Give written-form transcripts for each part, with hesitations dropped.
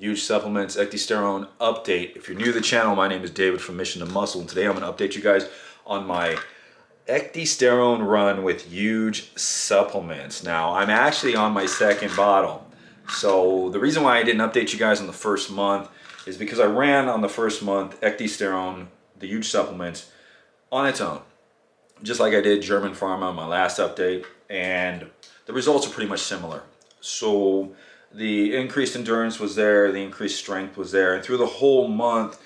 Huge Supplements Ecdysterone update. If you're new to the channel, my name is David from Mission to Muscle, and today I'm going to update you guys on my Ecdysterone run with Huge Supplements. Now, I'm actually on my second bottle. So the reason why I didn't update you guys on the first month is because I ran on the first month Ecdysterone, the Huge Supplements, on its own, just like I did German Pharma on my last update, and the results are pretty much similar. So the increased endurance was there, the increased strength was there, and through the whole month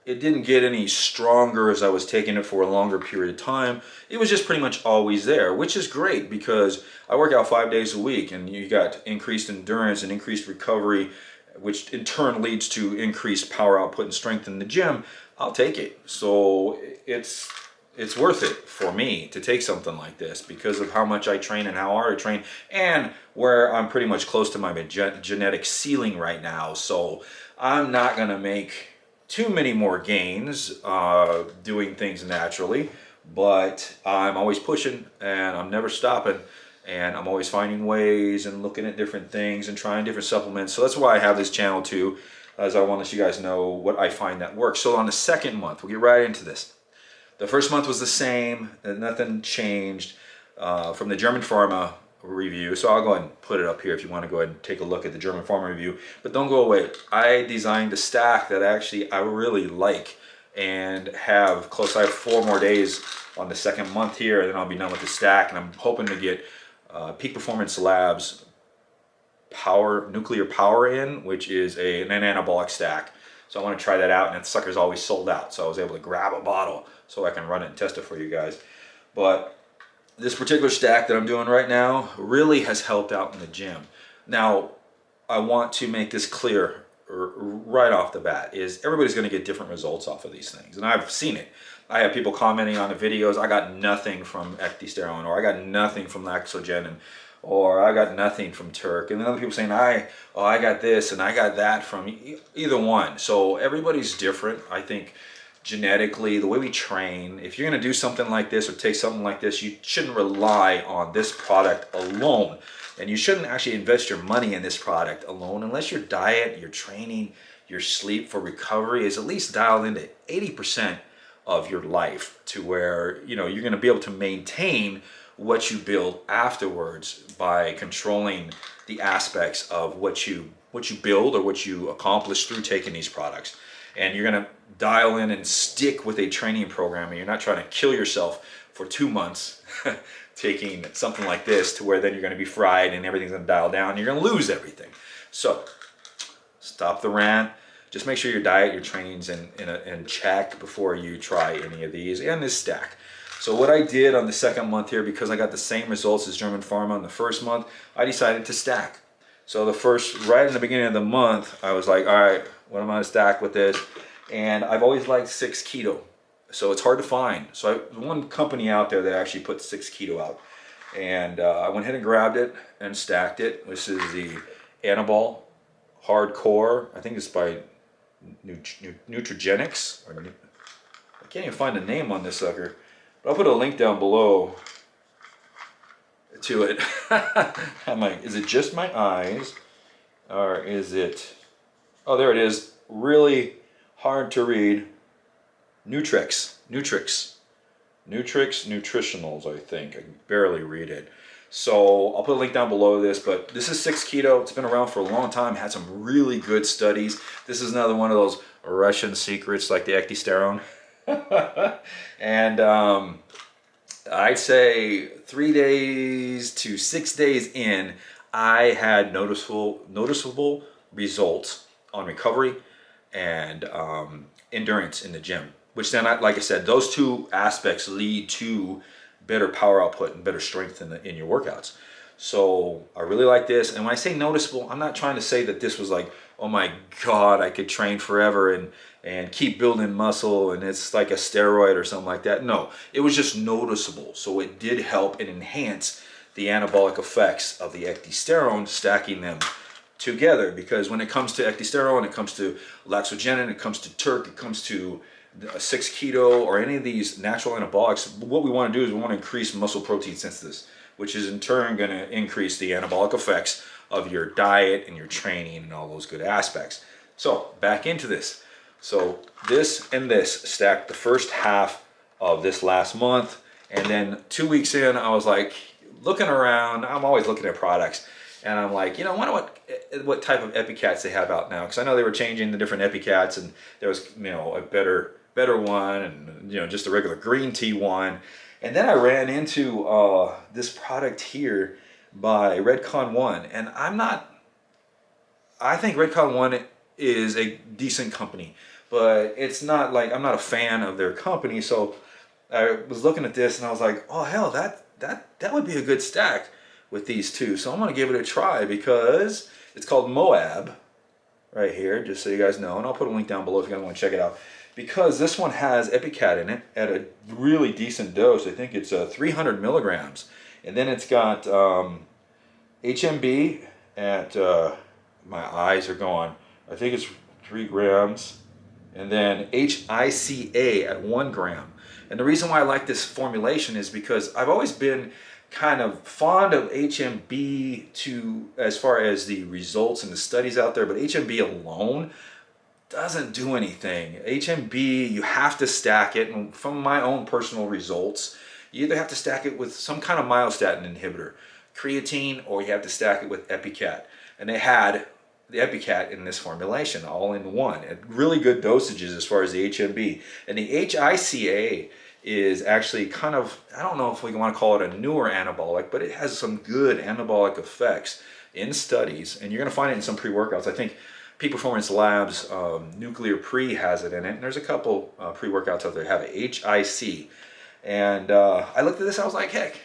it didn't get any stronger as I was taking it for a longer period of time. It was just pretty much always there, which is great because I work out 5 days a week, and you got increased endurance and increased recovery, which in turn leads to increased power output and strength in the gym. I'll take it. So it's worth it for me to take something like this because of how much I train and how hard I train, and where I'm pretty much close to my genetic ceiling right now. So I'm not going to make too many more gains doing things naturally, but I'm always pushing and I'm never stopping, and I'm always finding ways and looking at different things and trying different supplements. So that's why I have this channel too, as I want to let you guys know what I find that works. So on the second month, we'll get right into this. The first month was the same, and nothing changed from the German Pharma review. So I'll go ahead and put it up here if you want to go ahead and take a look at the German Pharma review. But don't go away. I designed a stack that actually I really like and have close. I have 4 more days on the second month here, and then I'll be done with the stack. And I'm hoping to get Peak Performance Labs nuclear power in, which is an anabolic stack. So I want to try that out, and that sucker's always sold out. So I was able to grab a bottle so I can run it and test it for you guys. But this particular stack that I'm doing right now really has helped out in the gym. Now, I want to make this clear right off the bat, is everybody's going to get different results off of these things. And I've seen it. I have people commenting on the videos, I got nothing from Ecdysterone, or I got nothing from Laxogen, or I got nothing from Turk, and then other people saying I got this and I got that from either one. So everybody's different. I think genetically, the way we train, if you're going to do something like this or take something like this, you shouldn't rely on this product alone, and you shouldn't actually invest your money in this product alone unless your diet, your training, your sleep for recovery is at least dialed into 80% of your life, to where you're going to be able to maintain what you build afterwards by controlling the aspects of what you build or what you accomplish through taking these products. And you're going to dial in and stick with a training program, and you're not trying to kill yourself for 2 months taking something like this, to where then you're going to be fried and everything's going to dial down and you're going to lose everything. So stop the rant. Just make sure your diet, your training's in check before you try any of these and this stack. So what I did on the second month here, because I got the same results as German Pharma on the first month, I decided to stack. So right in the beginning of the month, I was like, all right, what am I going to stack with this? And I've always liked 6 keto. So it's hard to find. So there's one company out there that actually put 6 keto out. And I went ahead and grabbed it and stacked it. This is the Anabol Hardcore. I think it's by Nutrigenics. I can't even find the name on this sucker. But I'll put a link down below to it. I'm like, is it just my eyes? Or is it... Oh, there it is. Really hard to read. Nutrex Nutritionals, I think. I can barely read it. So I'll put a link down below this, but this is 6 keto. It's been around for a long time, had some really good studies. This is another one of those Russian secrets like the Ecdysterone. And I'd say 3 days to 6 days in, I had noticeable results on recovery and endurance in the gym, which then, like I said, those 2 aspects lead to better power output and better strength in your workouts. So I really like this. And when I say noticeable, I'm not trying to say that this was like, oh my God, I could train forever and keep building muscle and it's like a steroid or something like that. No, it was just noticeable. So it did help and enhance the anabolic effects of the Ecdysterone, stacking them together. Because when it comes to Ecdysterone, it comes to Laxogen, it comes to Turk, it comes to 6 keto, or any of these natural anabolics, what we want to do is we want to increase muscle protein synthesis, which is in turn going to increase the anabolic effects of your diet and your training and all those good aspects. So back into this. So this and this stacked the first half of this last month. And then 2 weeks in, I was like looking around. I'm always looking at products. And I'm like, you know, I wonder what type of epicats they have out now. Because I know they were changing the different epicats. And there was, you know, a better one. And, you know, just a regular green tea one. And then I ran into this product here by Redcon1. And I think Redcon1 is a decent company, but it's not like, I'm not a fan of their company. So I was looking at this and I was like, oh hell, that would be a good stack with these two. So I'm gonna give it a try because it's called MOAB right here, just so you guys know. And I'll put a link down below if you guys want to check it out. Because this one has Epicat in it at a really decent dose. I think it's 300 milligrams. And then it's got HMB at, my eyes are going, I think it's 3 grams. And then HICA at 1 gram. And the reason why I like this formulation is because I've always been kind of fond of HMB as far as the results and the studies out there, but HMB alone doesn't do anything. HMB, you have to stack it, and from my own personal results, you either have to stack it with some kind of myostatin inhibitor, creatine, or you have to stack it with Epicat. And they had the Epicat in this formulation, all in one, at really good dosages as far as the HMB. And the HICA is actually kind of, I don't know if we want to call it a newer anabolic, but it has some good anabolic effects in studies, and you're going to find it in some pre-workouts. I think Peak Performance Labs Nuclear Pre has it in it, and there's a couple pre-workouts out there that have HIC. And I looked at this, I was like, heck,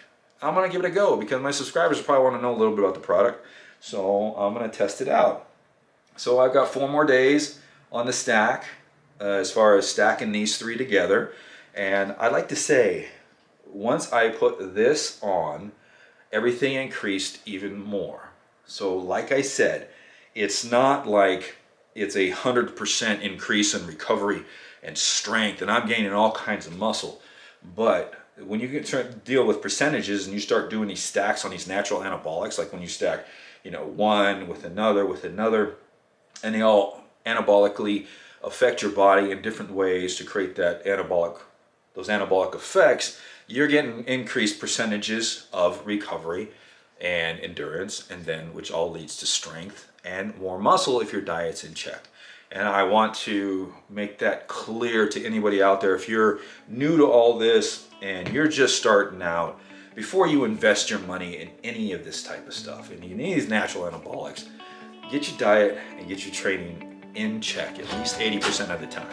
I'm going to give it a go, because my subscribers probably want to know a little bit about the product, so I'm going to test it out. So I've got 4 more days on the stack as far as stacking these 3 together. And I'd like to say, once I put this on, everything increased even more. So like I said, it's not like it's 100% increase in recovery and strength, and I'm gaining all kinds of muscle. But when you get to deal with percentages and you start doing these stacks on these natural anabolics, like when you stack, you know, one with another, and they all anabolically affect your body in different ways to create those anabolic effects, you're getting increased percentages of recovery and endurance, and then which all leads to strength and more muscle if your diet's in check. And I want to make that clear to anybody out there. If you're new to all this and you're just starting out, before you invest your money in any of this type of stuff, and any of these natural anabolics, get your diet and get your training in check at least 80% of the time,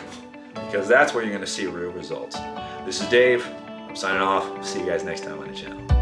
because that's where you're going to see real results. This is Dave. I'm signing off. See you guys next time on the channel.